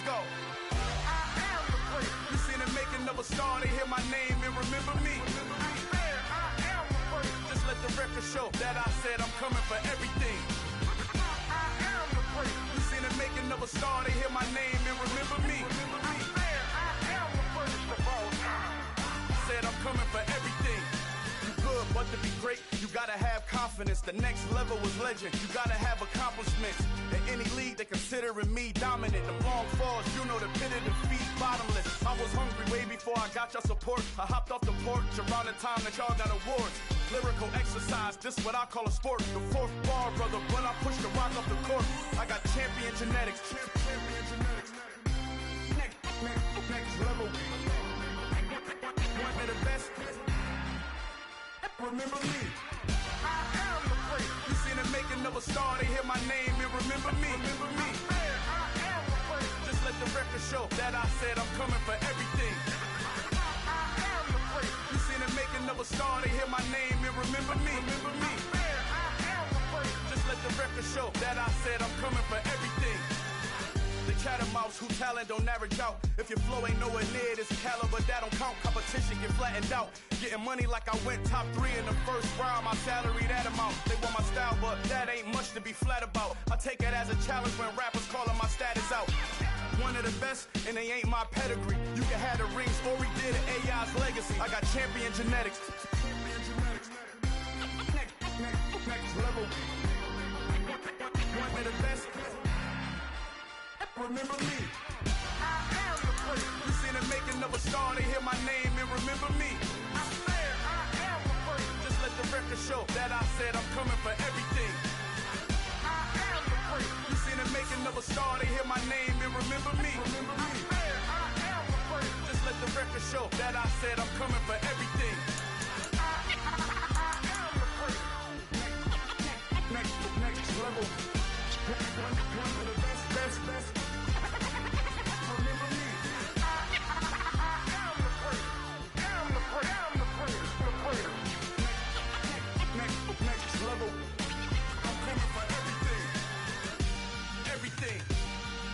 go. I am the great. You seen the making of a star, they hear my name and remember me. I am the great. Just let the record show that I said I'm coming for everything. I am the great. You seen the making of a star, they hear my name and remember me. I am the greatest of all time. Said I'm coming for everything. You good, but to be great, you gotta have confidence. The next level was legend. You gotta have accomplishments. In any league, they considering me dominant. The long falls, you know the pit of defeat, bottomless. I was hungry way before I got your support. I hopped off the porch around the time that y'all got awards. Lyrical exercise, this what I call a sport. The fourth bar, brother, when I push the rock off the court. I got champion genetics. Champion genetics. Next level. One of the best. Remember me. I am the great. You seen the making of a star, they hear my name and remember me. Remember me. I am the great. Just let the record show that I said I'm coming for everything. I am the great. You seen the making of a star, they hear my name and remember me. Remember me. I am the great. Just let the record show that I said I'm coming for everything. The catamounts who talent don't average out. If your flow ain't nowhere near this caliber, that don't count. Competition get flattened out. Getting money like I went top 3 in the first round. My salary that amount. They want my style, but that ain't much to be flat about. I take it as a challenge when rappers calling my status out. One of the best, and they ain't my pedigree. You can have the rings, or we did it, AI's legacy. I got champion genetics. Champion genetics. Next level. One of the best. Remember me. I am the great. You seen the making of a star, they hear my name and remember me. I am the great. Just let the record show that I said I'm coming for everything. I am the great. You seen the making of a star, they hear my name and remember me. Remember me. I am the great. Just let the record show that I said I'm coming for everything. I am the great. Next level. One of the best. Remember me. I am the great. I'm the great. Next level. I'm coming for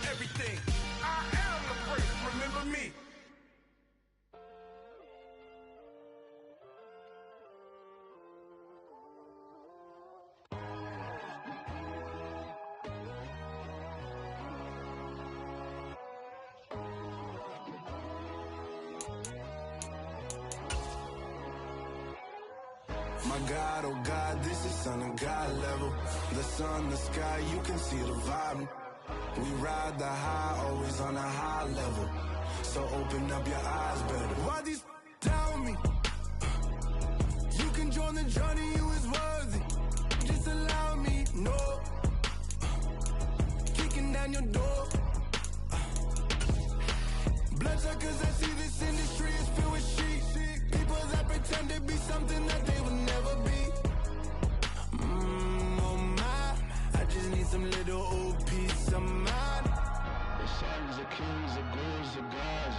everything. I am the great. Remember me. My God, oh God, this is Son of God level. The sun, the sky, you can see the vibe. We ride the high, always on a high level. So open up your eyes better. Why these tell me? You can join the journey, you is worthy. Just allow me, no. Kicking down your door. Bloodsuckers, I see this industry is filled with shit. People that pretend to be something that they will never be. Oh my, I just need some little old peace of mind. The sons of kings, the ghouls, the gods.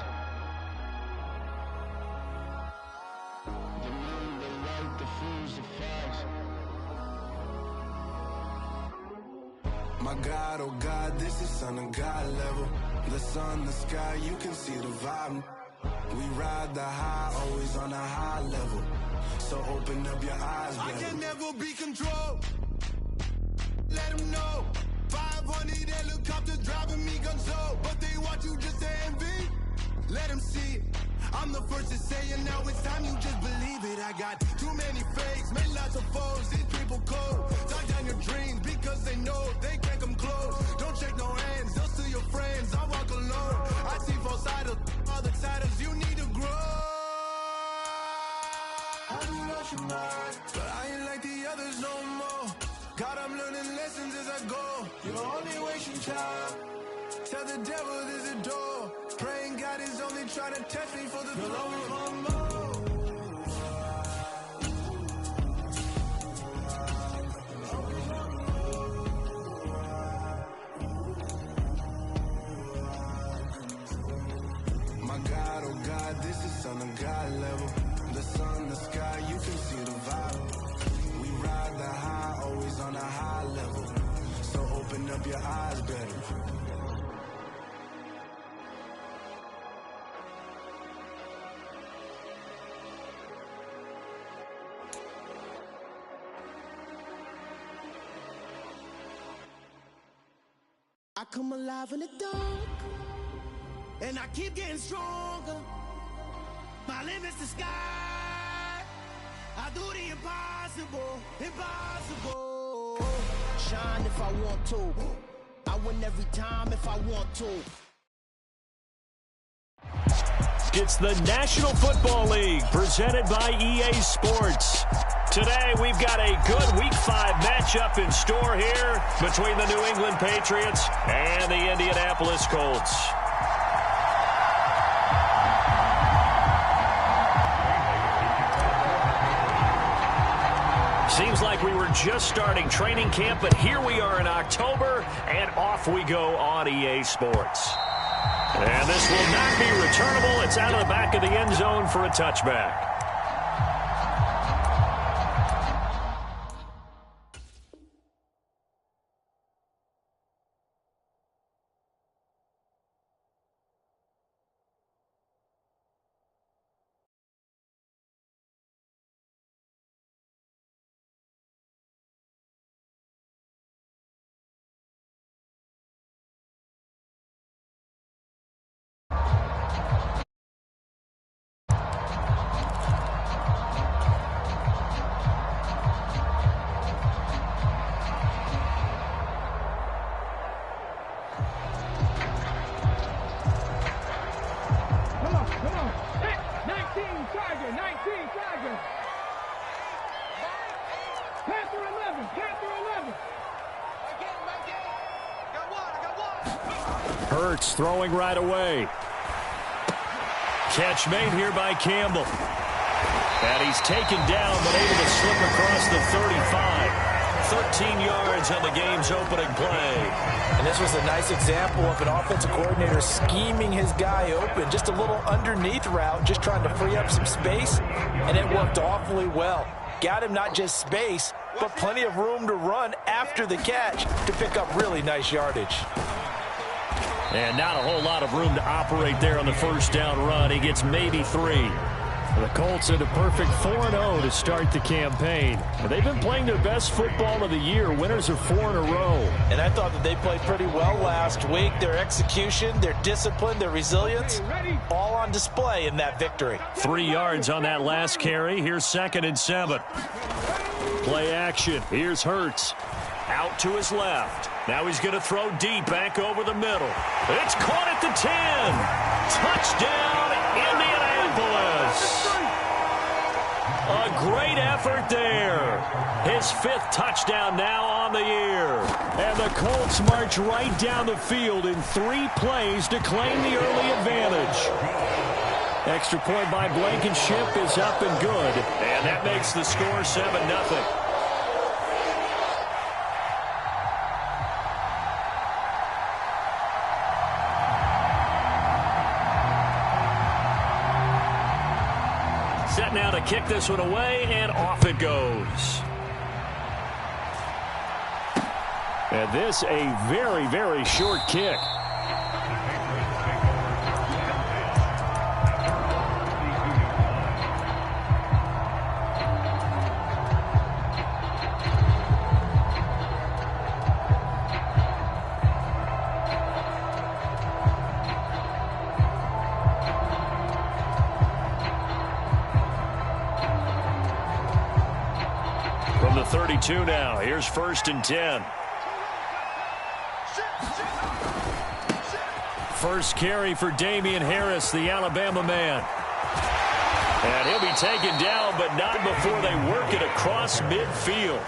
The moon, the light, the fools, the facts. My God, oh God, this is Son of God level. The sun, the sky, you can see the vibe. We ride the high, always on a high level. So open up your eyes, baby. I can never be controlled. Let them know. 500 helicopters driving me gonzo. But they watch you just to envy. Let them see it. I'm the first to say it, now it's time you just believe it. I got too many fakes, made lots of foes. These people cold. Talk down your dreams because they know they can't come close. Don't check no hands, those to your friends. I walk alone. I see false idols, other titles. You need to grow. I do lost your mind, but I ain't like the others no more. God, I'm learning lessons as I go. You're only wasting time. Tell the devil there's a door. Praying God is only trying to test me for the glory of more. My God, oh God, this is Son of God level. The sun, the sky, you can see the vibe. We ride the high, always on a high level. So open up your eyes better. I come alive in the dark, and I keep getting stronger. My limit's the sky. I do the impossible, impossible. Shine if I want to. I win every time if I want to. It's the National Football League presented by EA Sports. Today we've got a good Week 5 matchup in store here between the New England Patriots and the Indianapolis Colts. Seems like we were just starting training camp, but here we are in October, and off we go on EA Sports. And this will not be returnable. It's out of the back of the end zone for a touchback. Hurts throwing right away. Catch made here by Campbell. And he's taken down but able to slip across the 35. 13 yards on the game's opening play. And this was a nice example of an offensive coordinator scheming his guy open. Just a little underneath route, just trying to free up some space. And it worked awfully well. Got him not just space, but plenty of room to run after the catch to pick up really nice yardage. And not a whole lot of room to operate there on the first down run. He gets maybe 3. The Colts at a perfect 4-0 to start the campaign. They've been playing their best football of the year. Winners of 4 in a row. And I thought that they played pretty well last week. Their execution, their discipline, their resilience, all on display in that victory. 3 yards on that last carry. Here's 2nd and 7. Play action. Here's Hurts. Out to his left. Now he's going to throw deep back over the middle. It's caught at the 10. Touchdown, Indianapolis. A great effort there. His 5th touchdown now on the year. And the Colts march right down the field in 3 plays to claim the early advantage. Extra point by Blankenship is up and good. And that makes the score 7-0. Set now to kick this one away, and off it goes. And this a very, very short kick. From the 32 now, here's 1st and 10. First carry for Damian Harris, the Alabama man. And he'll be taken down, but not before they work it across midfield.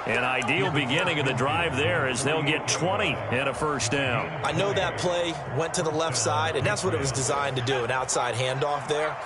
An ideal beginning of the drive there as they'll get 20 and a first down. I know that play went to the left side, and that's what it was designed to do, an outside handoff there.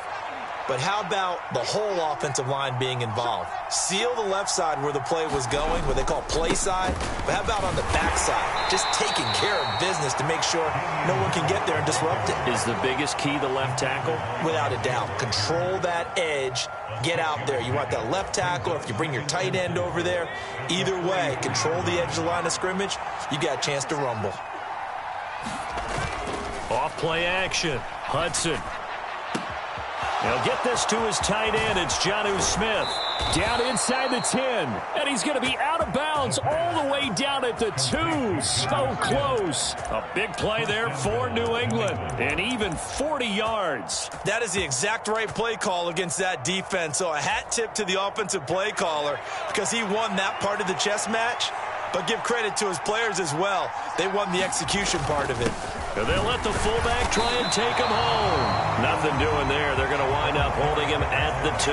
But how about the whole offensive line being involved? Seal the left side where the play was going, what they call play side. But how about on the back side? Just taking care of business to make sure no one can get there and disrupt it. Is the biggest key the left tackle? Without a doubt. Control that edge. Get out there. You want that left tackle. If you bring your tight end over there, either way, control the edge of the line of scrimmage. You got a chance to rumble. Off play action. Hudson. He'll get this to his tight end. It's Jonnu Smith. Down inside the 10, and he's going to be out of bounds all the way down at the 2. So close. A big play there for New England, and even 40 yards. That is the exact right play call against that defense. So a hat tip to the offensive play caller because he won that part of the chess match. But give credit to his players as well. They won the execution part of it. And they'll let the fullback try and take him home. Nothing doing there. They're going to wind up holding him at the 2.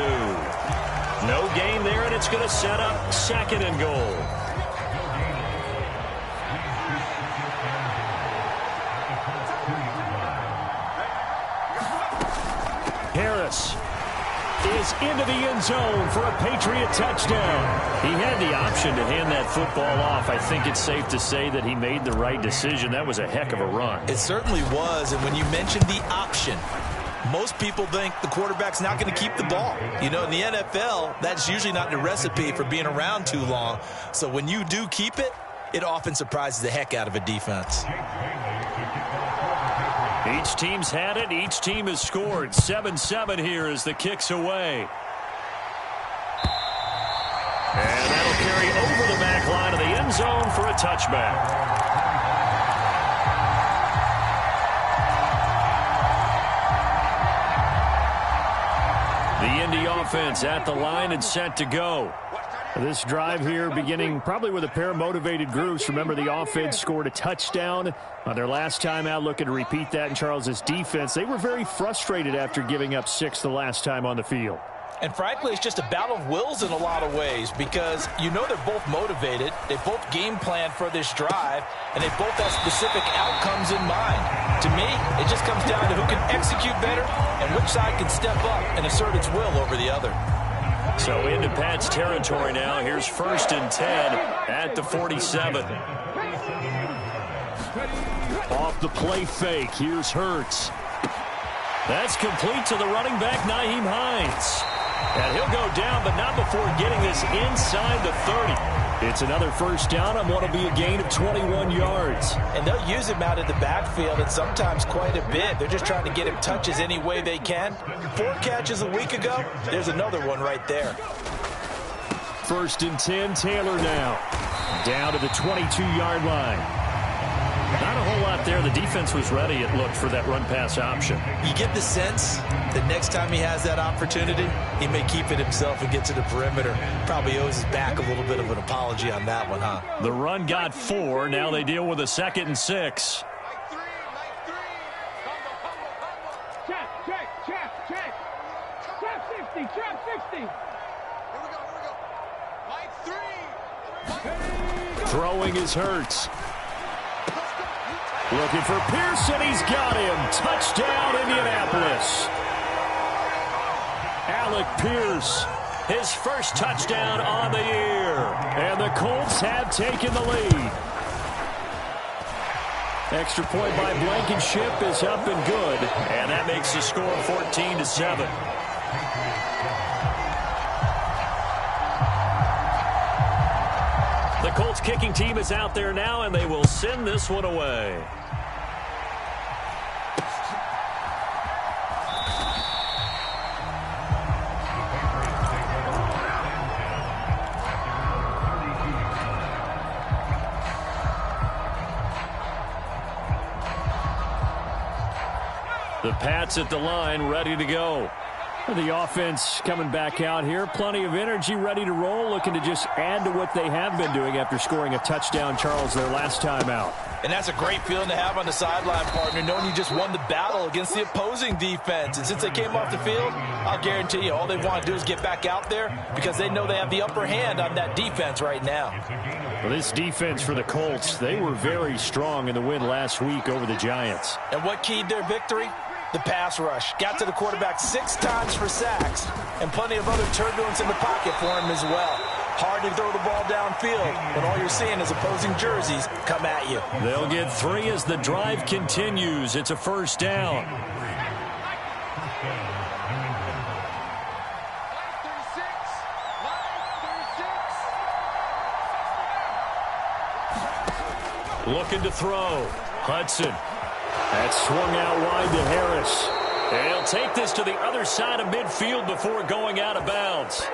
No gain there, and it's going to set up 2nd and goal. Harris is into the end zone for a Patriot touchdown. He had the option to hand that football off. I think it's safe to say that he made the right decision. That was a heck of a run. It certainly was, and when you mentioned the option, most people think the quarterback's not going to keep the ball. You know, in the NFL, that's usually not the recipe for being around too long. So when you do keep it, it often surprises the heck out of a defense. Each team's had it. Each team has scored. 7-7 here as the kick's away. And that'll carry over the back line of the end zone for a touchback. The Indy offense at the line and set to go. This drive here beginning probably with a pair of motivated groups. Remember, the offense scored a touchdown on their last time out, looking to repeat that in Charles's defense. They were very frustrated after giving up 6 the last time on the field. And frankly, it's just a battle of wills in a lot of ways because you know they're both motivated. They both game plan for this drive, and they both have specific outcomes in mind. To me, it just comes down to who can execute better and which side can step up and assert its will over the other. So into Pat's territory now. Here's 1st and 10 at the 47. Off the play fake. Here's Hurts. That's complete to the running back, Nyheim Hines. And he'll go down, but not before getting this inside the 30. It's another 1st down on what will be a gain of 21 yards. And they'll use him out of the backfield, and sometimes quite a bit. They're just trying to get him touches any way they can. 4 catches a week ago. There's another one right there. 1st and 10, Taylor now. Down to the 22-yard line. Not a whole lot there. The defense was ready, it looked, for that run-pass option. You get the sense that next time he has that opportunity, he may keep it himself and get to the perimeter. Probably owes his back a little bit of an apology on that one, huh? The run got 4. Now they deal with a 2nd and 6. Check. Trap 60. Here we go. Mike 3. Throwing is Hurts. Looking for Pearson. He's got him. Touchdown, Indianapolis. Alec Pierce, his 1st touchdown on the year. And the Colts have taken the lead. Extra point by Blankenship is up and good. And that makes the score 14-7. The Colts kicking team is out there now, and they will send this one away. The Pats at the line, ready to go. The offense coming back out here. Plenty of energy, ready to roll, looking to just add to what they have been doing after scoring a touchdown, Charles, their last time out. And that's a great feeling to have on the sideline, partner, knowing you just won the battle against the opposing defense. And since they came off the field, I'll guarantee you all they want to do is get back out there because they know they have the upper hand on that defense right now. Well, this defense for the Colts, they were very strong in the win last week over the Giants. And what keyed their victory? The pass rush. Got to the quarterback 6 times for sacks, and plenty of other turbulence in the pocket for him as well. Hard to throw the ball downfield when all you're seeing is opposing jerseys come at you. They'll get 3 as the drive continues. It's a 1st down. Looking to throw. Hudson. That's swung out wide to Harris. And he'll take this to the other side of midfield before going out of bounds.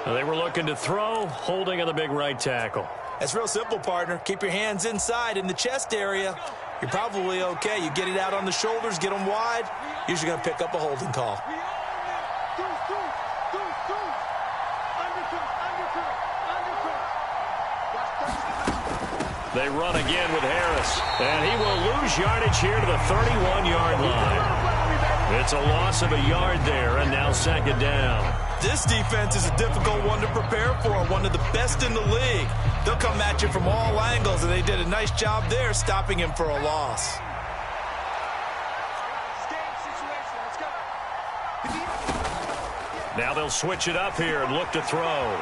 They were looking to throw, holding on the big right tackle. It's real simple, partner. Keep your hands inside in the chest area. You're probably okay. You get it out on the shoulders, get them wide. Usually going to pick up a holding call. They run again with Harris. And he will lose yardage here to the 31-yard line. It's a loss of a yard there, and now second down. This defense is a difficult one to prepare for, one of the best in the league. They'll come at you from all angles, and they did a nice job there stopping him for a loss. Now they'll switch it up here and look to throw.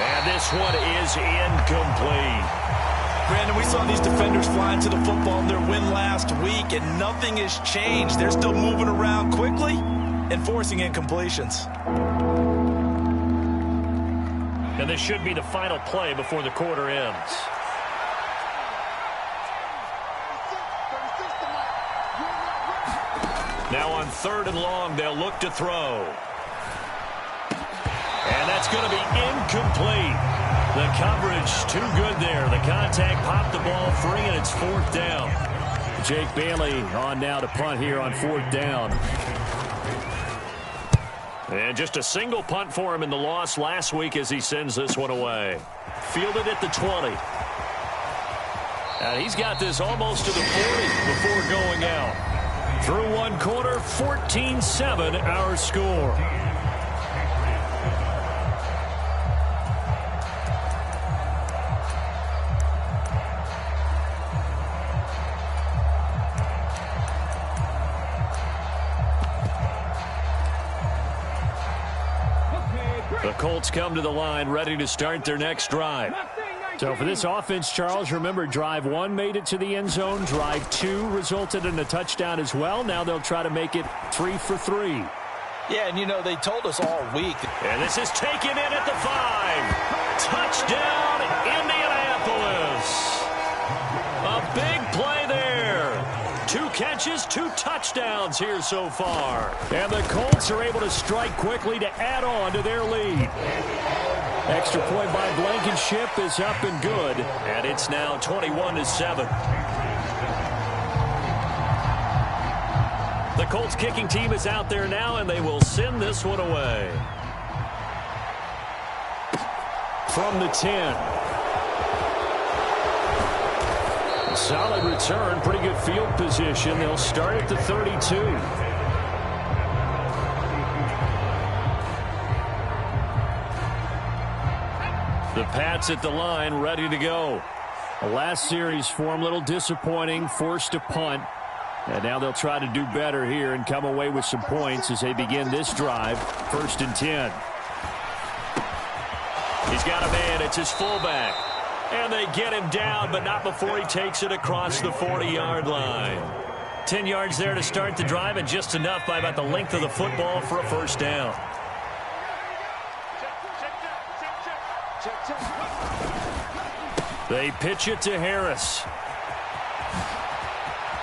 And this one is incomplete. Brandon, we saw these defenders flying to the football in their win last week, and nothing has changed. They're still moving around quickly and forcing incompletions. And this should be the final play before the quarter ends. Now on 3rd and long, they'll look to throw. And that's going to be incomplete. The coverage too good there. The contact popped the ball free, and it's 4th down. Jake Bailey on now to punt here on 4th down. And just a single punt for him in the loss last week as he sends this one away. Fielded at the 20. And he's got this almost to the 40 before going out. Through one quarter, 14-7 our score. The Colts come to the line ready to start their next drive. So for this offense, Charles, remember drive 1 made it to the end zone. Drive 2 resulted in a touchdown as well. Now they'll try to make it 3 for 3. Yeah, and you know, they told us all week. And this is taken in at the 5. Touchdown, Indianapolis. A big play there. 2 catches, 2 touchdowns here so far. And the Colts are able to strike quickly to add on to their lead. Extra point by Blankenship is up and good. And it's now 21-7. The Colts kicking team is out there now, and they will send this one away. From the 10. Solid return, pretty good field position. They'll start at the 32. The Pats at the line, ready to go. The last series for them, a little disappointing, forced a punt. And now they'll try to do better here and come away with some points as they begin this drive. 1st and 10. He's got a man, it's his fullback. And they get him down, but not before he takes it across the 40-yard line. 10 yards there to start the drive, and just enough by about the length of the football for a 1st down. They pitch it to Harris.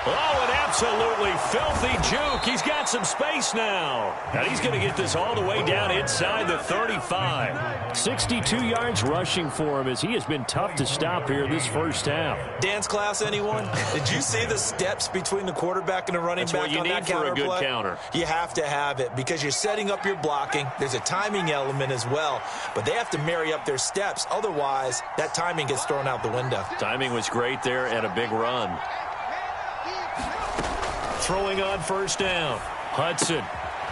Oh, an absolutely filthy juke. He's got some space now. And he's going to get this all the way down inside the 35. 62 yards rushing for him as he has been tough to stop here this first half. Dance class, anyone? Did you see the steps between the quarterback and the running back on that counter play? That's what you need for a good counter. You have to have it because you're setting up your blocking. There's a timing element as well, but they have to marry up their steps. Otherwise, that timing gets thrown out the window. Timing was great there and a big run. Throwing on 1st down. Hudson.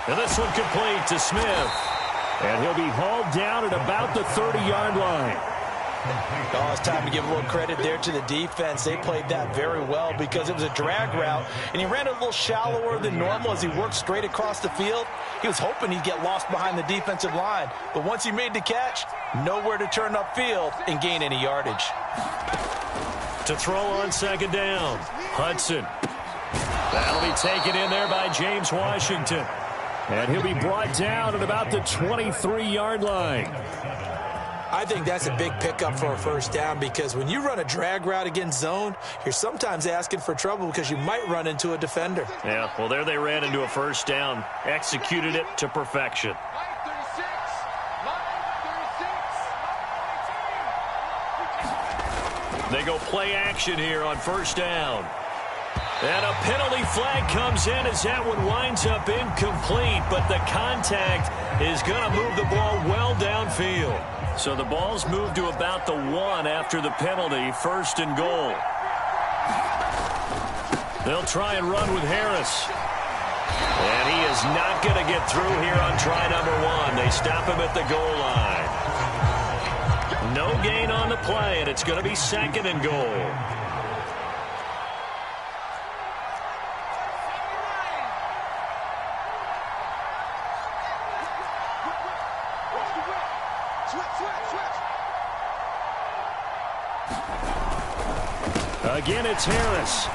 And this one complete to Smith. And he'll be hauled down at about the 30-yard line. Oh, it's time to give a little credit there to the defense. They played that very well because it was a drag route, and he ran a little shallower than normal as he worked straight across the field. He was hoping he'd get lost behind the defensive line, but once he made the catch, nowhere to turn upfield and gain any yardage. To throw on 2nd down, Hudson. That'll be taken in there by James Washington. And he'll be brought down at about the 23-yard line. I think that's a big pickup for a first down because when you run a drag route against zone, you're sometimes asking for trouble because you might run into a defender. Yeah, well, there they ran into a first down, executed it to perfection. They go play action here on first down. And a penalty flag comes in as that one winds up incomplete, but the contact is going to move the ball well downfield. So the ball's moved to about the 1 after the penalty, first and goal. They'll try and run with Harris. And he is not going to get through here on try number 1. They stop him at the goal line. No gain on the play, and it's going to be second and goal. Again, it's Harris.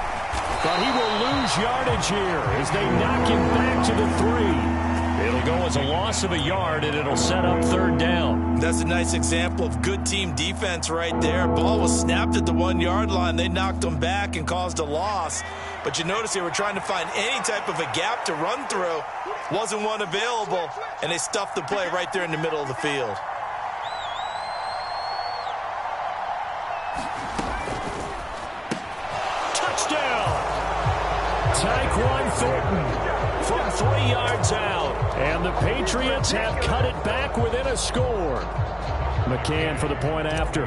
But he will lose yardage here as they knock him back to the 3. It'll go as a loss of a yard, and it'll set up third down. That's a nice example of good team defense right there. Ball was snapped at the 1-yard line. They knocked him back and caused a loss. But you notice they were trying to find any type of a gap to run through. Wasn't one available, and they stuffed the play right there in the middle of the field. Tyquan Thornton from 3 yards out. And the Patriots have cut it back within a score. McCann for the point after.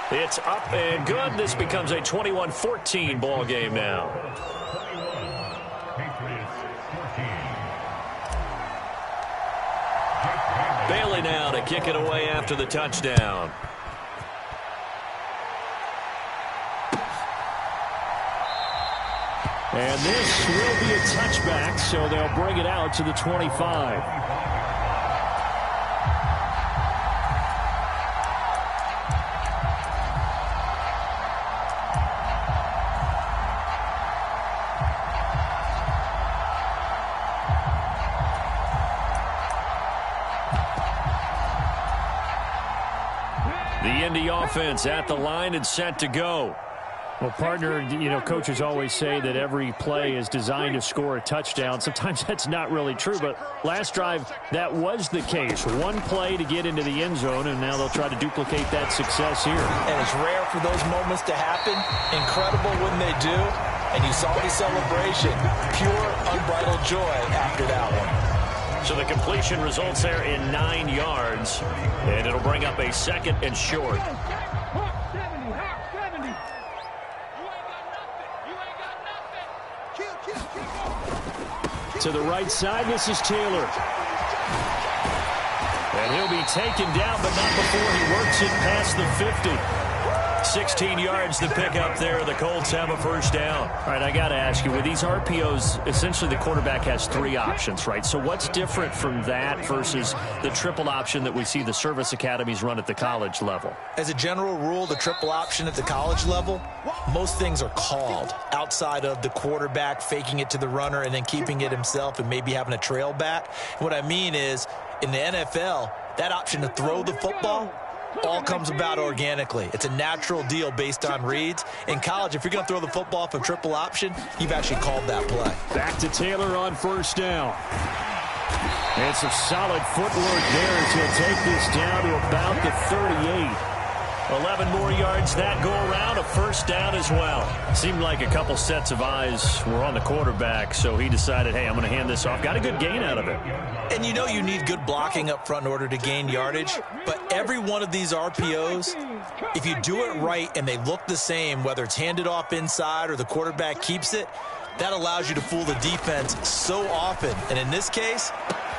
It's up and good. This becomes a 21-14 ball game now. Bailey now to kick it away after the touchdown. And this will be a touchback, so they'll bring it out to the 25. The Indy offense at the line and set to go. Well, partner, you know, coaches always say that every play is designed to score a touchdown. Sometimes that's not really true, but last drive, that was the case. One play to get into the end zone, and now they'll try to duplicate that success here. And it's rare for those moments to happen. Incredible when they do. And you saw the celebration. Pure, unbridled joy after that one. So the completion results there in 9 yards, and it'll bring up a second and short. To the right side, this is Taylor. And he'll be taken down, but not before he works it past the 50. 16 yards to pick up there. The Colts have a first down. All right, I got to ask you, with these RPOs, essentially the quarterback has 3 options, right? So what's different from that versus the triple option that we see the service academies run at the college level? As a general rule, the triple option at the college level, most things are called outside of the quarterback faking it to the runner and then keeping it himself and maybe having a trail back. What I mean is, in the NFL, that option to throw the football all comes about organically. It's a natural deal based on reads. In college, if you're going to throw the football off a triple option, you've actually called that play. Back to Taylor on first down. And some solid footwork there as he'll take this down to about the 38. 11 more yards that go around, a first down as well. Seemed like a couple sets of eyes were on the quarterback, so he decided, hey, I'm going to hand this off. Got a good gain out of it. And you know you need good blocking up front in order to gain yardage, but every one of these RPOs, if you do it right and they look the same, whether it's handed off inside or the quarterback keeps it, that allows you to fool the defense so often. And in this case,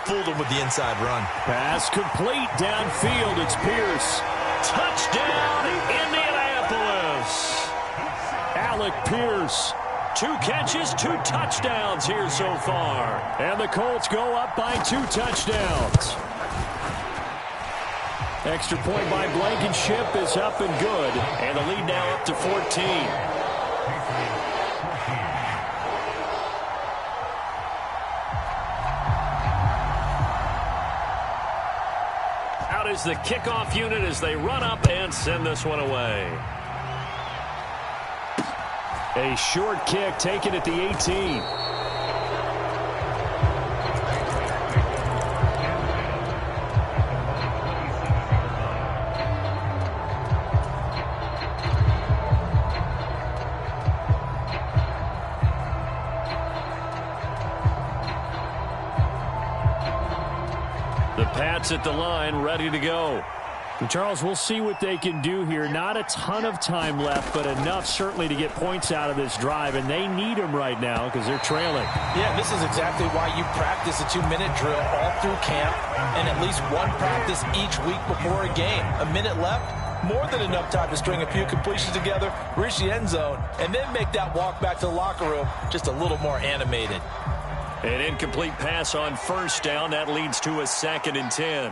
fooled them with the inside run. Pass complete downfield. It's Pierce. Touchdown, Indianapolis. Alec Pierce. 2 catches, 2 touchdowns here so far. And the Colts go up by 2 touchdowns. Extra point by Blankenship is up and good. And the lead now up to 14. is the kickoff unit as they run up and send this one away. A short kick taken at the 18. The Pats at the line, ready to go. And Charles, we'll see what they can do here. Not a ton of time left, but enough certainly to get points out of this drive, and they need them right now because they're trailing. Yeah, this is exactly why you practice a 2-minute drill all through camp and at least one practice each week before a game. A minute left, more than enough time to string a few completions together, reach the end zone, and then make that walk back to the locker room just a little more animated. An incomplete pass on first down. That leads to a 2nd and 10.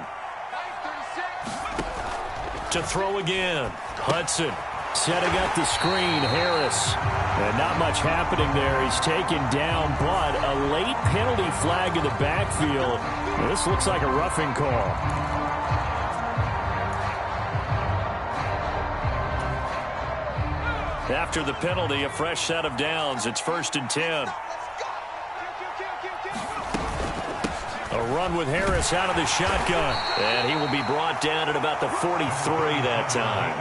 To throw again. Hudson setting up the screen. Harris. And not much happening there. He's taken down, but a late penalty flag in the backfield. This looks like a roughing call. After the penalty, a fresh set of downs. It's 1st and 10. A run with Harris out of the shotgun. And he will be brought down at about the 43 that time.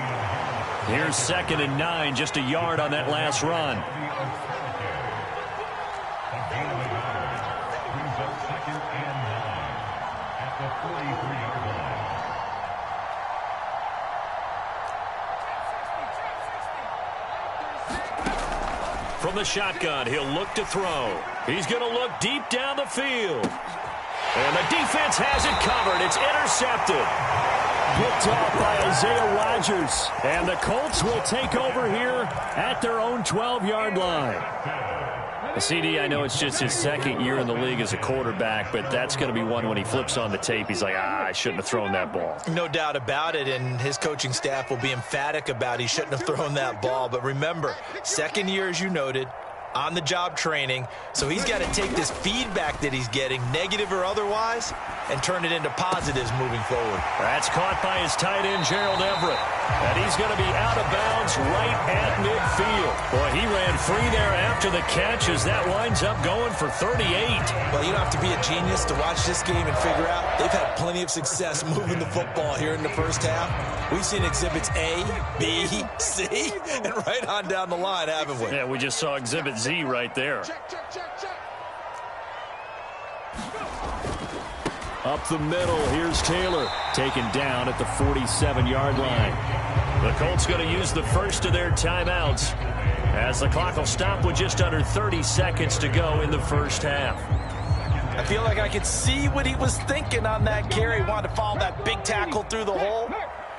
Here's 2nd and 9, just a yard on that last run. From the shotgun, he'll look to throw. He's going to look deep down the field. And the defense has it covered. It's intercepted. Picked off by Isaiah Rodgers. And the Colts will take over here at their own 12-yard line. CD, I know it's just his 2nd year in the league as a quarterback, but that's going to be one when he flips on the tape. He's like, I shouldn't have thrown that ball. No doubt about it, and his coaching staff will be emphatic about he shouldn't have thrown that ball. But remember, 2nd year, as you noted, on-the-job training, so he's got to take this feedback that he's getting, negative or otherwise, and turn it into positives moving forward. That's caught by his tight end, Gerald Everett. And he's going to be out of bounds right at midfield. Boy, he ran free there after the catch as that winds up going for 38. Well, you don't have to be a genius to watch this game and figure out they've had plenty of success moving the football here in the first half. We've seen exhibits A, B, C, and right on down the line, haven't we? Yeah, we just saw exhibit Z right there. Up the middle, here's Taylor. Taken down at the 47-yard line. The Colts going to use the first of their timeouts as the clock will stop with just under 30 seconds to go in the first half. I feel like I could see what he was thinking on that carry. Wanted to follow that big tackle through the hole.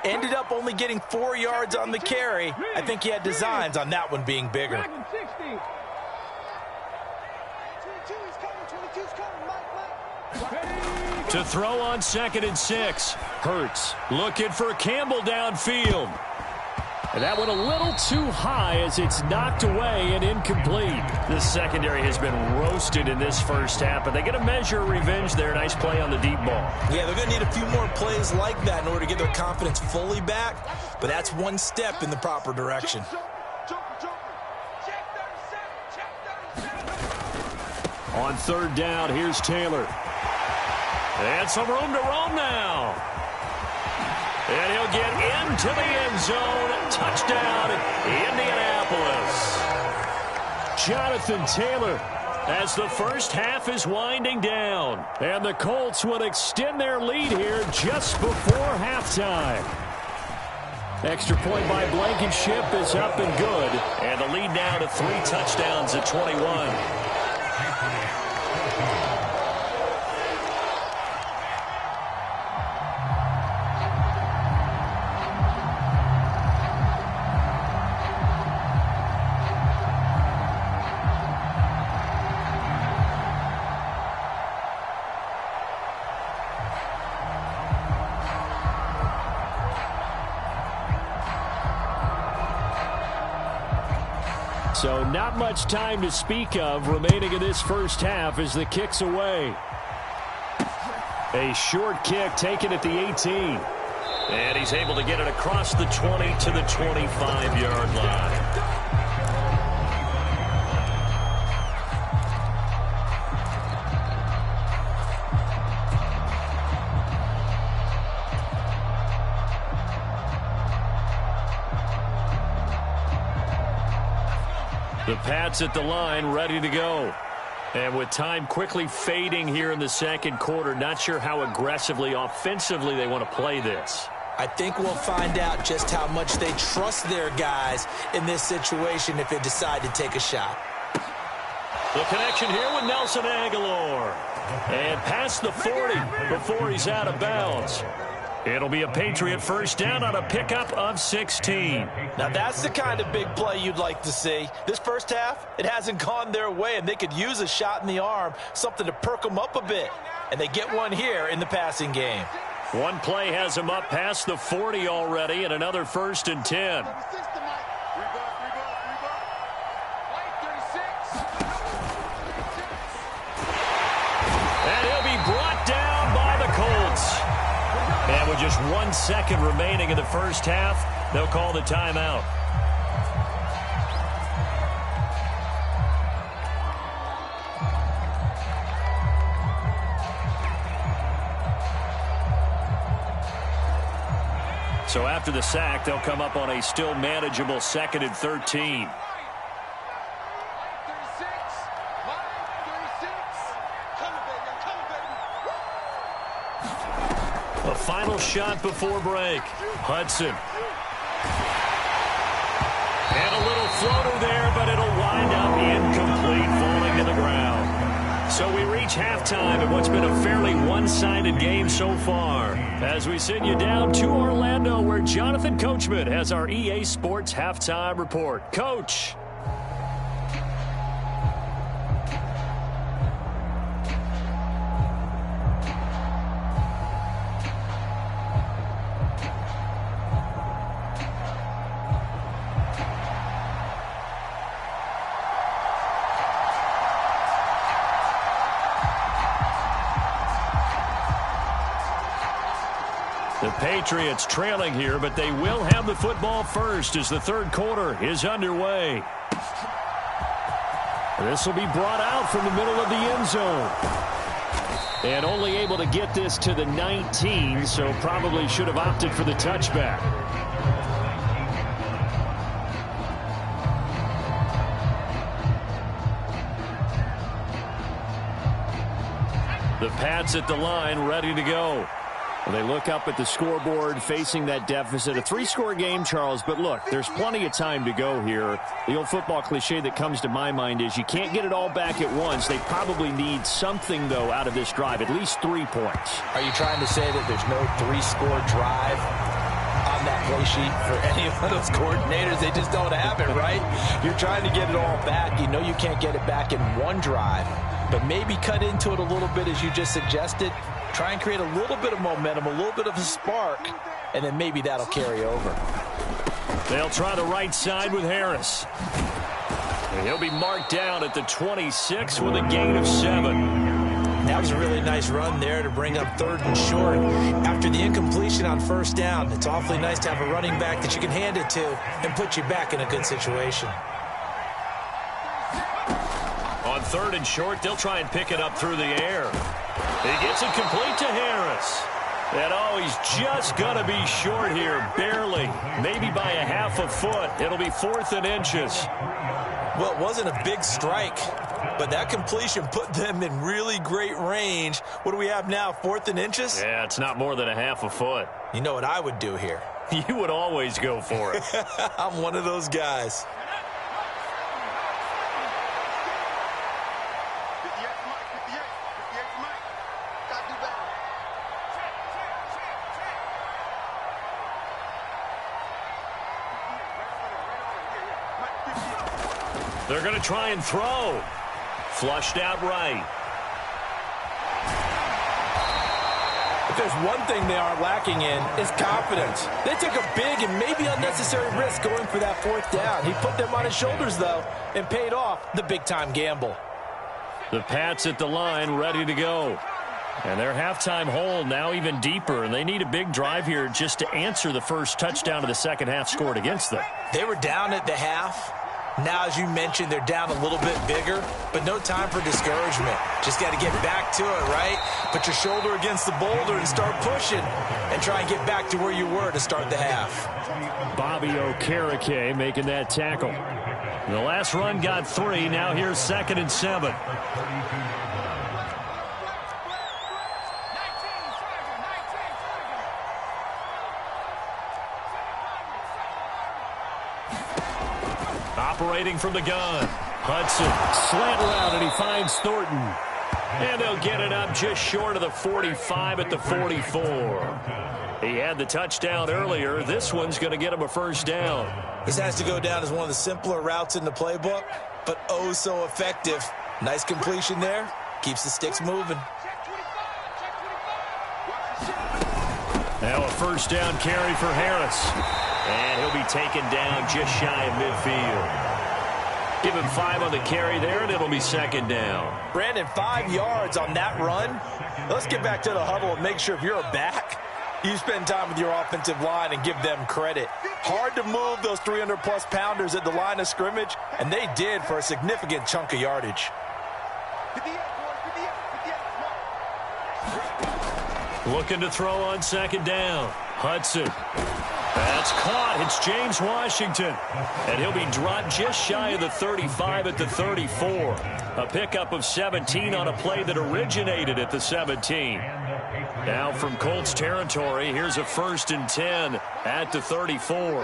Ended up only getting 4 yards on the carry. I think he had designs on that one being bigger. To throw on 2nd and 6. Hurts looking for Campbell downfield. And that one a little too high as it's knocked away and incomplete. This secondary has been roasted in this first half, but they get a measure of revenge there. Nice play on the deep ball. Yeah, they're going to need a few more plays like that in order to get their confidence fully back, but that's one step in the proper direction. On 3rd down, here's Taylor. And some room to roam now. And he'll get into the end zone. Touchdown, Indianapolis. Jonathan Taylor as the first half is winding down. And the Colts will extend their lead here just before halftime. Extra point by Blankenship is up and good. And the lead now to 3 touchdowns at 21. So not much time to speak of remaining in this first half as the kick's away. A short kick taken at the 18. And he's able to get it across the 20 to the 25-yard line. The Pats at the line, ready to go. And with time quickly fading here in the second quarter, not sure how aggressively, offensively they want to play this. I think we'll find out just how much they trust their guys in this situation if they decide to take a shot. The connection here with Nelson Aguilar. And past the 40 before he's out of bounds. It'll be a Patriot first down on a pickup of 16. Now that's the kind of big play you'd like to see. This first half, it hasn't gone their way, and they could use a shot in the arm, something to perk them up a bit. And they get one here in the passing game. One play has them up past the 40 already, and another 1st and 10. And he'll be brought down by the Colts. And with just 1 second remaining in the first half, they'll call the timeout. So after the sack, they'll come up on a still manageable 2nd and 13. A final shot before break. Hudson. And a little floater there, but it'll wind up incomplete, falling to the ground. So we reach halftime in what's been a fairly one-sided game so far. As we send you down to Orlando, where Jonathan Coachman has our EA Sports Halftime Report. Coach. The Patriots trailing here, but they will have the football first as the third quarter is underway. This will be brought out from the middle of the end zone. And only able to get this to the 19, so probably should have opted for the touchback. The Pats at the line, ready to go. They look up at the scoreboard facing that deficit. A 3-score game, Charles, but look, there's plenty of time to go here. The old football cliche that comes to my mind is you can't get it all back at once. They probably need something, though, out of this drive, at least 3 points. Are you trying to say that there's no 3-score drive on that play sheet for any of those coordinators? They just don't have it, right? You're trying to get it all back. You know you can't get it back in one drive, but maybe cut into it a little bit as you just suggested. Try and create a little bit of momentum, a little bit of a spark, and then maybe that'll carry over. They'll try the right side with Harris. And he'll be marked down at the 26 with a gain of 7. That was a really nice run there to bring up 3rd and short. After the incompletion on 1st down, it's awfully nice to have a running back that you can hand it to and put you back in a good situation. On 3rd and short, they'll try and pick it up through the air. He gets it complete to Harris. And, oh, he's just going to be short here, barely. Maybe by a half a foot. It'll be 4th and inches. Well, it wasn't a big strike, but that completion put them in really great range. What do we have now, 4th and inches? Yeah, it's not more than a half a foot. You know what I would do here? You would always go for it. I'm one of those guys. They're going to try and throw. Flushed out right. If there's one thing they aren't lacking in, it's confidence. They took a big and maybe unnecessary risk going for that 4th down. He put them on his shoulders, though, and paid off the big-time gamble. The Pats at the line, ready to go. And their halftime hole now even deeper, and they need a big drive here just to answer the first touchdown of the second half scored against them. They were down at the half. Now, as you mentioned, they're down a little bit bigger, but no time for discouragement. Just got to get back to it, right? Put your shoulder against the boulder and start pushing and try and get back to where you were to start the half. Bobby Okereke making that tackle. The last run got 3. Now here's 2nd and 7. Operating from the gun. Hudson, slant route, and he finds Thornton. And they'll get it up just short of the 45 at the 44. He had the touchdown earlier. This one's going to get him a first down. This has to go down as one of the simpler routes in the playbook, but oh so effective. Nice completion there. Keeps the sticks moving. Now a first down carry for Harris. And he'll be taken down just shy of midfield. Give him 5 on the carry there, and it'll be 2nd down. Brandon, 5 yards on that run. Let's get back to the huddle and make sure if you're a back, you spend time with your offensive line and give them credit. Hard to move those 300-plus pounders at the line of scrimmage, and they did for a significant chunk of yardage. Looking to throw on 2nd down. Hudson. That's caught. It's James Washington. And he'll be dropped just shy of the 35 at the 34. A pickup of 17 on a play that originated at the 17. Now from Colts territory, here's a 1st and 10 at the 34.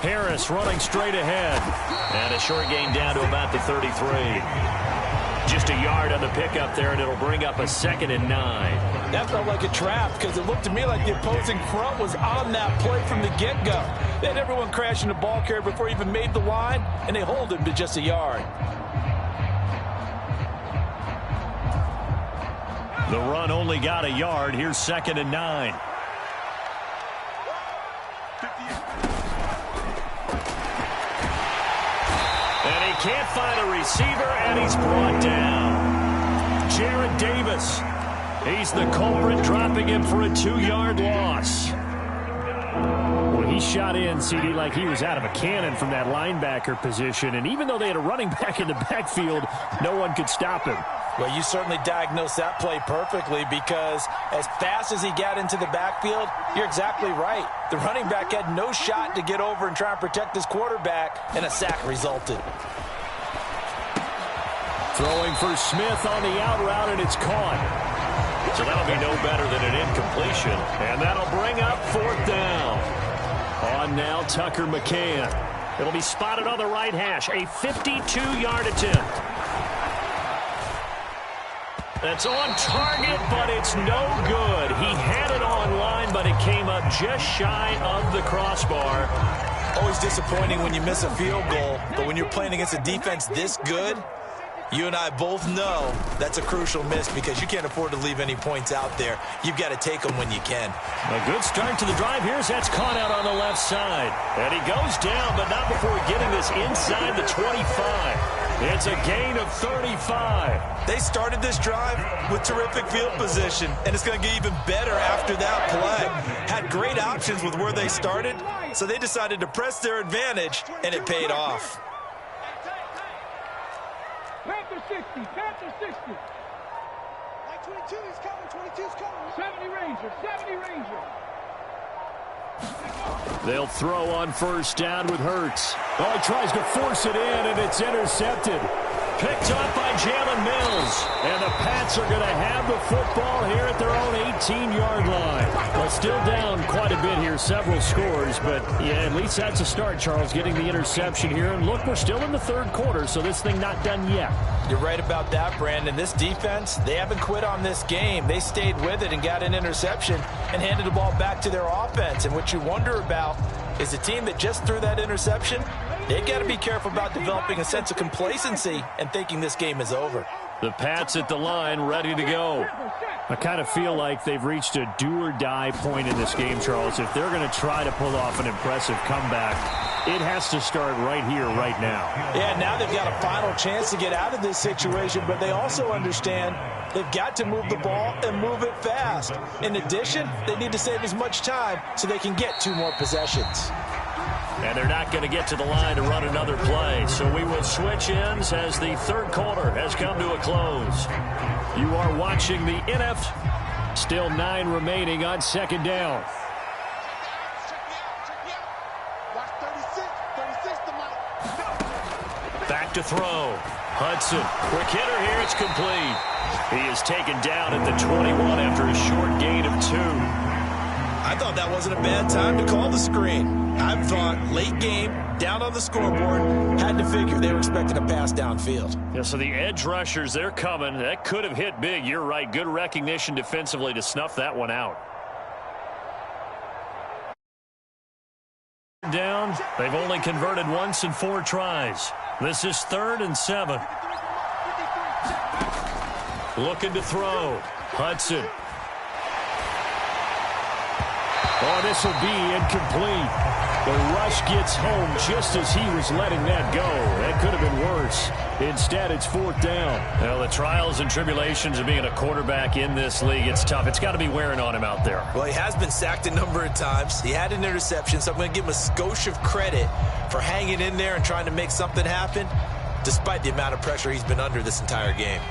Harris running straight ahead. And a short gain down to about the 33. Just a yard on the pickup there, and it'll bring up a 2nd and 9. That felt like a trap because it looked to me like the opposing front was on that play from the get-go. They had everyone crashing the ball carrier before he even made the line, and they hold him to just a yard. The run only got a yard. Here's 2nd and 9. And he can't find a receiver, and he's brought down. Jared Davis. He's the culprit, dropping him for a 2-yard loss. Well, he shot in, CD, like he was out of a cannon from that linebacker position. And even though they had a running back in the backfield, no one could stop him. Well, you certainly diagnosed that play perfectly because as fast as he got into the backfield, you're exactly right. The running back had no shot to get over and try and protect his quarterback, and a sack resulted. Throwing for Smith on the out route, and it's caught. So that'll be no better than an incompletion. And that'll bring up 4th down. On now, Tucker McCann. It'll be spotted on the right hash. A 52-yard attempt. That's on target, but it's no good. He had it on line, but it came up just shy of the crossbar. Always disappointing when you miss a field goal, but when you're playing against a defense this good, you and I both know that's a crucial miss because you can't afford to leave any points out there. You've got to take them when you can. A good start to the drive. Here's that's caught out on the left side. And he goes down, but not before getting this inside the 25. It's a gain of 35. They started this drive with terrific field position, and it's going to get even better after that play. Had great options with where they started, so they decided to press their advantage, and it paid off. Panther 60, Panther 60. Like 22, he's coming, 22's coming. 70 Ranger, 70 Ranger. They'll throw on 1st down with Hurts. Oh, he tries to force it in, and it's intercepted. Picked up by Jalen Mills. And the Pats are going to have the football here at their own 18-yard line. Well, still down quite a bit here, several scores. But, yeah, at least that's a start, Charles, getting the interception here. And, look, we're still in the 3rd quarter, so this thing not done yet. You're right about that, Brandon. This defense, they haven't quit on this game. They stayed with it and got an interception and handed the ball back to their offense. And what you wonder about is the team that just threw that interception, they've got to be careful about developing a sense of complacency and thinking this game is over. The Pats at the line, ready to go. I kind of feel like they've reached a do-or-die point in this game, Charles. If they're going to try to pull off an impressive comeback, It has to start right here, right now. Yeah, now they've got a final chance to get out of this situation, but they also understand they've got to move the ball and move it fast. In addition, they need to save as much time so they can get 2 more possessions. And they're not going to get to the line to run another play. So we will switch ends as the third quarter has come to a close. You are watching the NFL. Still 9 remaining on second down. Back to throw. Hudson, quick hitter here. It's complete. He is taken down at the 21 after a short gain of 2. I thought that wasn't a bad time to call the screen. I thought late game, down on the scoreboard, had to figure they were expecting a pass downfield. Yeah, so the edge rushers, they're coming. That could have hit big. You're right. Good recognition defensively to snuff that one out. Down. They've only converted once in 4 tries. This is 3rd and 7. Looking to throw. Hudson. Oh, this will be incomplete. The rush gets home just as he was letting that go. That could have been worse. Instead, it's 4th down. Well, the trials and tribulations of being a quarterback in this league, it's tough. It's got to be wearing on him out there. Well, he has been sacked a number of times. He had an interception, so I'm going to give him a skosh of credit for hanging in there and trying to make something happen, despite the amount of pressure he's been under this entire game.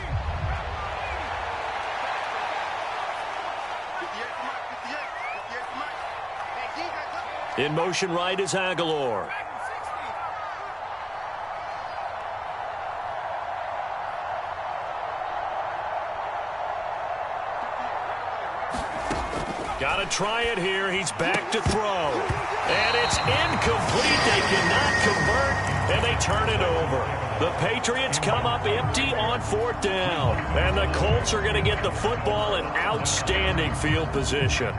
In motion right is Aguilar. Got to try it here. He's back to throw. And it's incomplete. They cannot convert, and they turn it over. The Patriots come up empty on 4th down. And the Colts are going to get the football in outstanding field position.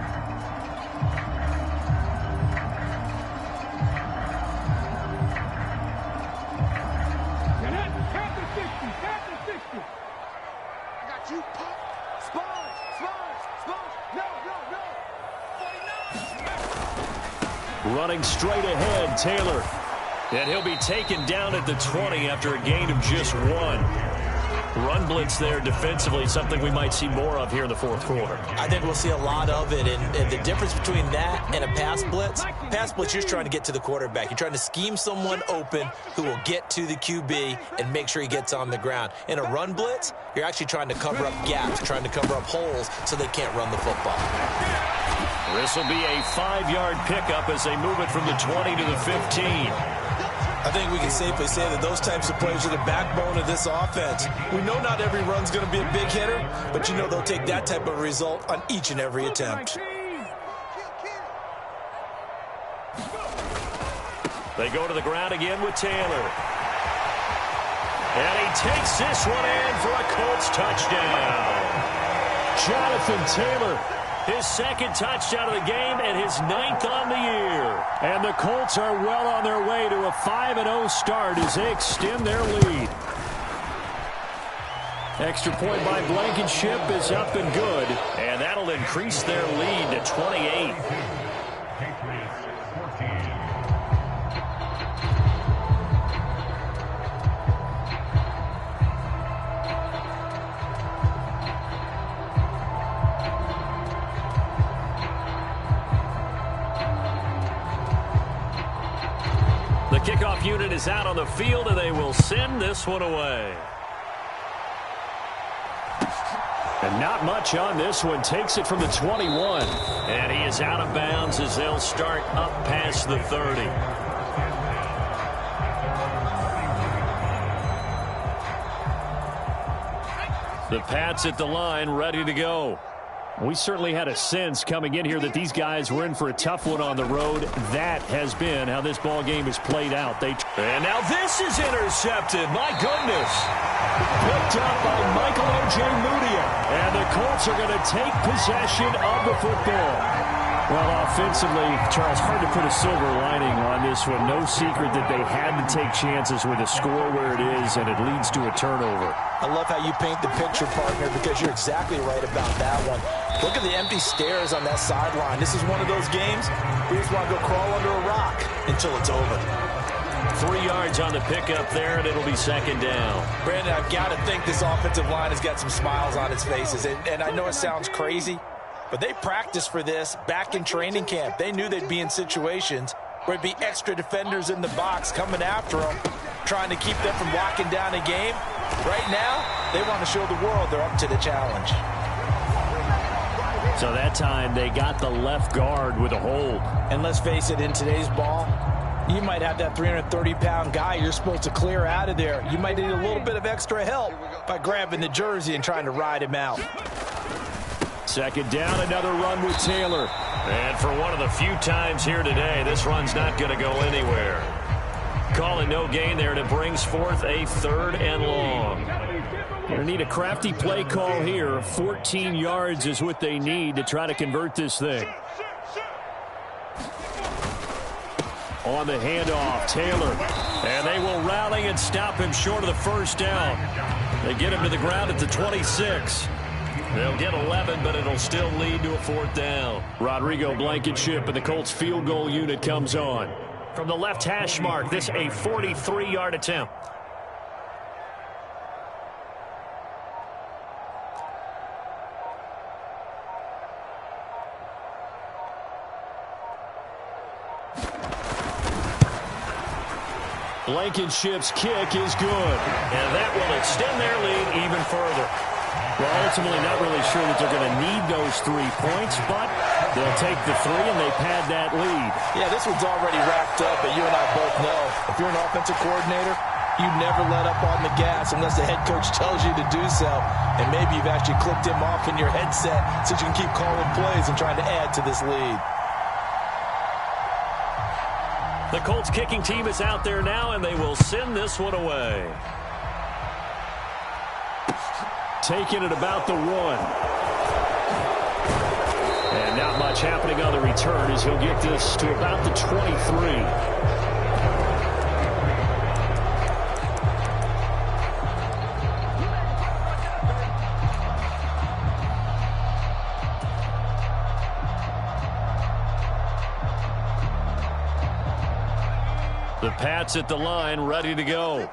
Running straight ahead, Taylor. And he'll be taken down at the 20 after a gain of just 1. Run blitz there defensively, something we might see more of here in the 4th quarter. I think we'll see a lot of it, and the difference between that and a pass blitz, you're just trying to get to the quarterback. You're trying to scheme someone open who will get to the QB and make sure he gets on the ground. In a run blitz, you're actually trying to cover up gaps, trying to cover up holes so they can't run the football. This will be a 5-yard pickup as they move it from the 20 to the 15. I think we can safely say that those types of plays are the backbone of this offense. We know not every run's going to be a big hitter, but you know they'll take that type of result on each and every attempt. They go to the ground again with Taylor. And he takes this one in for a Colts touchdown. Jonathan Taylor. His 2nd touchdown of the game and his 9th on the year. And the Colts are well on their way to a 5-0 start as they extend their lead. Extra point by Blankenship is up and good. And that'll increase their lead to 28. The kickoff unit is out on the field, and they will send this one away. And not much on this one. Takes it from the 21. And he is out of bounds as they'll start up past the 30. The Pats at the line, ready to go. We certainly had a sense coming in here that these guys were in for a tough one on the road. That has been how this ball game has played out. And now this is intercepted. My goodness. Picked up by Michael O.J. Mudia. And the Colts are going to take possession of the football. Well, offensively, Charles, hard to put a silver lining on this one. No secret that they had to take chances with a score where it is, and it leads to a turnover. I love how you paint the picture, partner, because you're exactly right about that one. Look at the empty stairs on that sideline. This is one of those games where you just want to go crawl under a rock. until it's over. 3 yards on the pickup there, and it'll be second down. Brandon, I've got to think this offensive line has got some smiles on its faces. And I know it sounds crazy, but they practiced for this back in training camp. They knew they'd be in situations where it'd be extra defenders in the box coming after them, trying to keep them from locking down a game. Right now, they want to show the world they're up to the challenge. So that time, they got the left guard with a hold. And let's face it, in today's ball, you might have that 330-pound guy you're supposed to clear out of there. You might need a little bit of extra help by grabbing the jersey and trying to ride him out. Second down, another run with Taylor. And for one of the few times here today, this run's not going to go anywhere. Calling no gain there, and it brings forth a 3rd and long. Going to need a crafty play call here. 14 yards is what they need to try to convert this thing. On the handoff, Taylor. And they will rally and stop him short of the first down. They get him to the ground at the 26. They'll get 11, but it'll still lead to a 4th down. Rodrigo Blankenship and the Colts field goal unit comes on. From the left hash mark, this a 43-yard attempt. Blankenship's kick is good. And that will extend their lead even further. Well, ultimately not really sure that they're going to need those 3 points, but they'll take the 3 and they pad that lead. Yeah, this one's already wrapped up, but you and I both know if you're an offensive coordinator, you never let up on the gas unless the head coach tells you to do so. And maybe you've actually clicked him off in your headset so you can keep calling plays and trying to add to this lead. The Colts kicking team is out there now, and they will send this one away. Taking it about the 1. And not much happening on the return as he'll get this to about the 23. The Pats at the line, ready to go.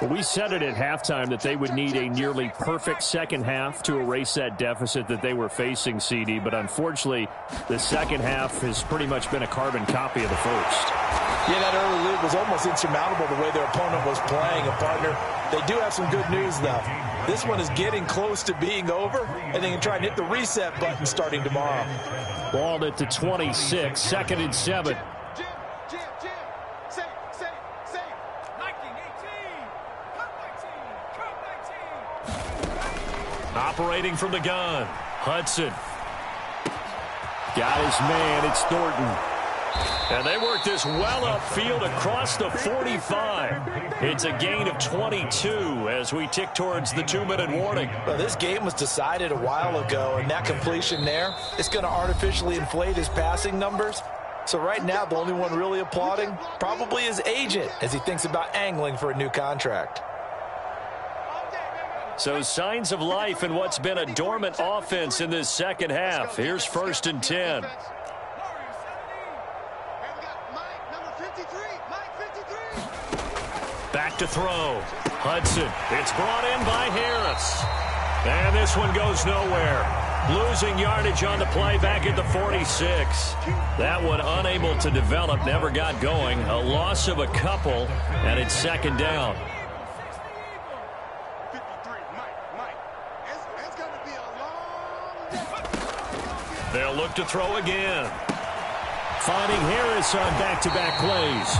Well, we said it at halftime that they would need a nearly perfect second half to erase that deficit that they were facing, CD. But unfortunately, the second half has pretty much been a carbon copy of the first. Yeah, that early lead was almost insurmountable the way their opponent was playing. And, partner, they do have some good news, though. This one is getting close to being over, and they can try and hit the reset button starting tomorrow. Ball at the 26, 2nd and 7. Operating from the gun, Hudson. Got his man, it's Thornton. And they work this well upfield across the 45. It's a gain of 22 as we tick towards the 2-minute warning. Well, this game was decided a while ago, and that completion there is going to artificially inflate his passing numbers. So right now, the only one really applauding probably his agent as he thinks about angling for a new contract. So signs of life in what's been a dormant offense in this second half. Here's 1st and 10. Back to throw. Hudson. It's brought in by Harris. And this one goes nowhere. Losing yardage on the play back at the 46. That one unable to develop, never got going. A loss of a couple, and it's 2nd down. They'll look to throw again. Finding Harris on back-to-back plays.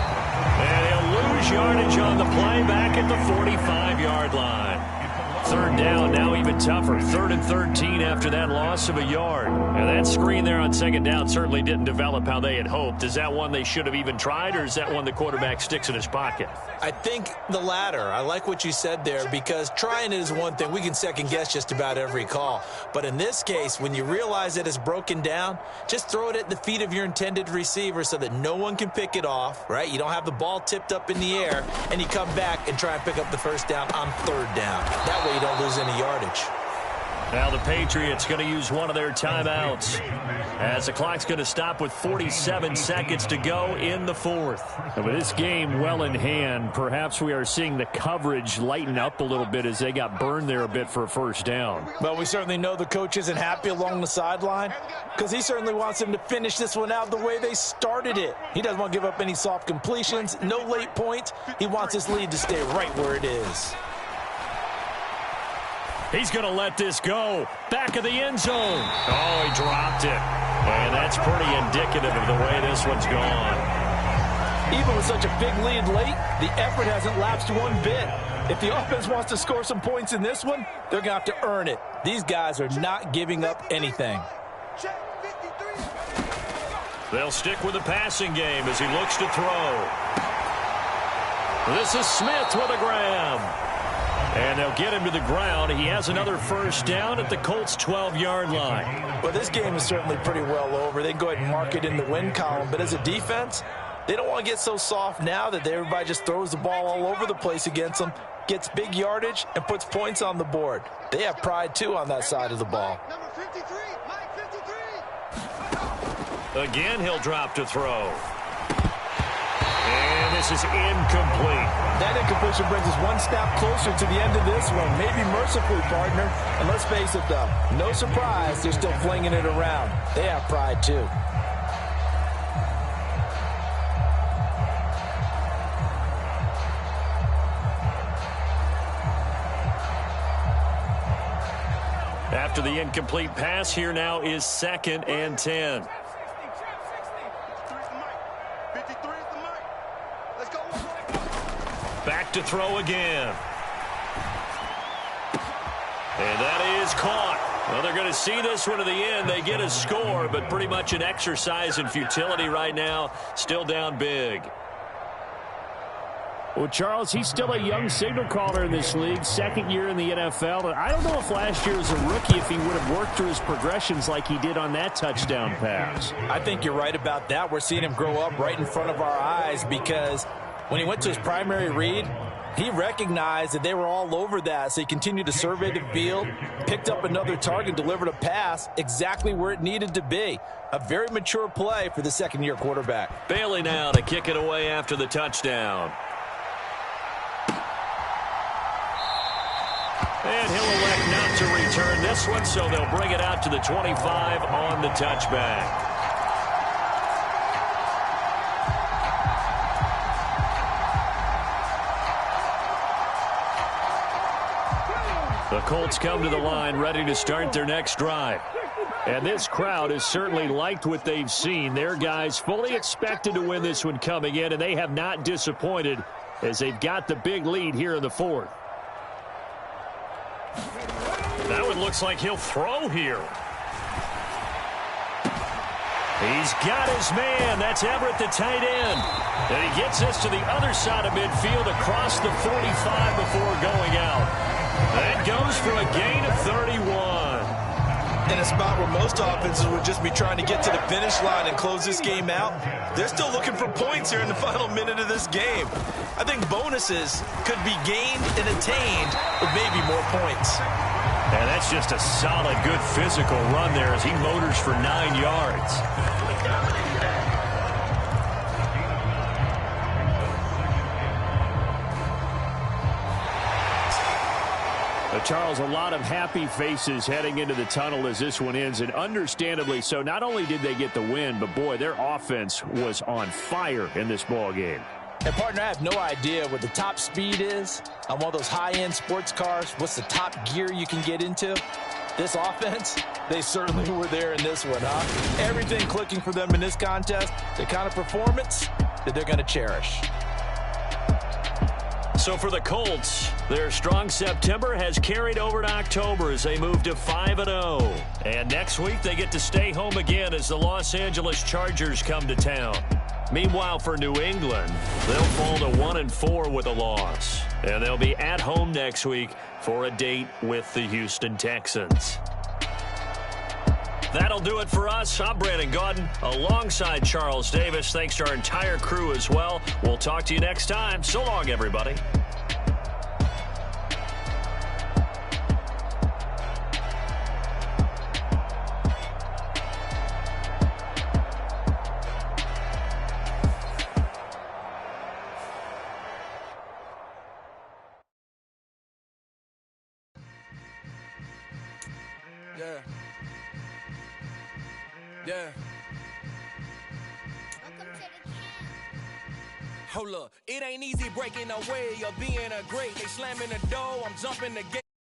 And he'll lose yardage on the play back at the 45-yard line. 3rd down, now even tougher. 3rd and 13 after that loss of a yard. And that screen there on 2nd down certainly didn't develop how they had hoped. Is that one they should have even tried, or is that one the quarterback sticks in his pocket? I think the latter. I like what you said there, because trying it is one thing. We can second-guess just about every call. But in this case, when you realize that it's broken down, just throw it at the feet of your intended receiver so that no one can pick it off, right? You don't have the ball tipped up in the air, and you come back and try and pick up the 1st down on 3rd down. That way you don't lose any yardage. Now the Patriots going to use one of their timeouts as the clock's going to stop with 47 seconds to go in the fourth. And with this game well in hand, perhaps we are seeing the coverage lighten up a little bit as they got burned there a bit for a first down. Well, we certainly know the coach isn't happy along the sideline because he certainly wants them to finish this one out the way they started it. He doesn't want to give up any soft completions, no late points. He wants his lead to stay right where it is. He's going to let this go. Back of the end zone. Oh, he dropped it. And that's pretty indicative of the way this one's gone. Even with such a big lead late, the effort hasn't lapsed one bit. If the offense wants to score some points in this one, they're going to have to earn it. These guys are not giving up anything. They'll stick with the passing game as he looks to throw. This is Smith with a grab. And they'll get him to the ground. He has another first down at the Colts' 12-yard line. Well, this game is certainly pretty well over. They can go ahead and mark it in the win column. But as a defense, they don't want to get so soft now that everybody just throws the ball all over the place against them, gets big yardage, and puts points on the board. They have pride, too, on that side of the ball. Number 53, Mike 53. Again, he'll drop to throw. And this is incomplete. That incompletion brings us one step closer to the end of this one. Maybe mercifully, partner. And let's face it, though, no surprise, they're still flinging it around. They have pride, too. After the incomplete pass, here now is 2nd and 10. Back to throw again. And that is caught. Well, they're going to see this one to the end. They get a score, but pretty much an exercise in futility right now. Still down big. Well, Charles, he's still a young signal caller in this league, second year in the NFL. And I don't know if last year as a rookie if he would have worked through his progressions like he did on that touchdown pass. I think you're right about that. We're seeing him grow up right in front of our eyes because when he went to his primary read, he recognized that they were all over that, so he continued to survey the field, picked up another target, delivered a pass exactly where it needed to be. A very mature play for the second-year quarterback. Bailey now to kick it away after the touchdown. And he'll elect not to return this one, so they'll bring it out to the 25 on the touchback. The Colts come to the line ready to start their next drive. And this crowd has certainly liked what they've seen. Their guys fully expected to win this one coming in, and they have not disappointed as they've got the big lead here in the fourth. That one looks like he'll throw here. He's got his man. That's Everett, the tight end. And he gets this to the other side of midfield across the 45 before going out. That goes for a gain of 31. In a spot where most offenses would just be trying to get to the finish line and close this game out, they're still looking for points here in the final minute of this game. I think bonuses could be gained and attained with maybe more points. And that's just a solid, good physical run there as he motors for 9 yards. Charles, a lot of happy faces heading into the tunnel as this one ends, and understandably so. Not only did they get the win, but, boy, their offense was on fire in this ball game. And, partner, I have no idea what the top speed is on one of those high-end sports cars. What's the top gear you can get into? This offense, they certainly were there in this one, huh? Everything clicking for them in this contest, the kind of performance that they're going to cherish. So for the Colts, their strong September has carried over to October as they move to 5-0. And next week they get to stay home again as the Los Angeles Chargers come to town. Meanwhile, for New England, they'll fall to 1-4 with a loss. And they'll be at home next week for a date with the Houston Texans. That'll do it for us. I'm Brandon Gaudin alongside Charles Davis. Thanks to our entire crew as well. We'll talk to you next time. So long, everybody. Yeah. Yeah. Hold up, it ain't easy breaking away or being a great. They slamming the door, I'm jumping the gate.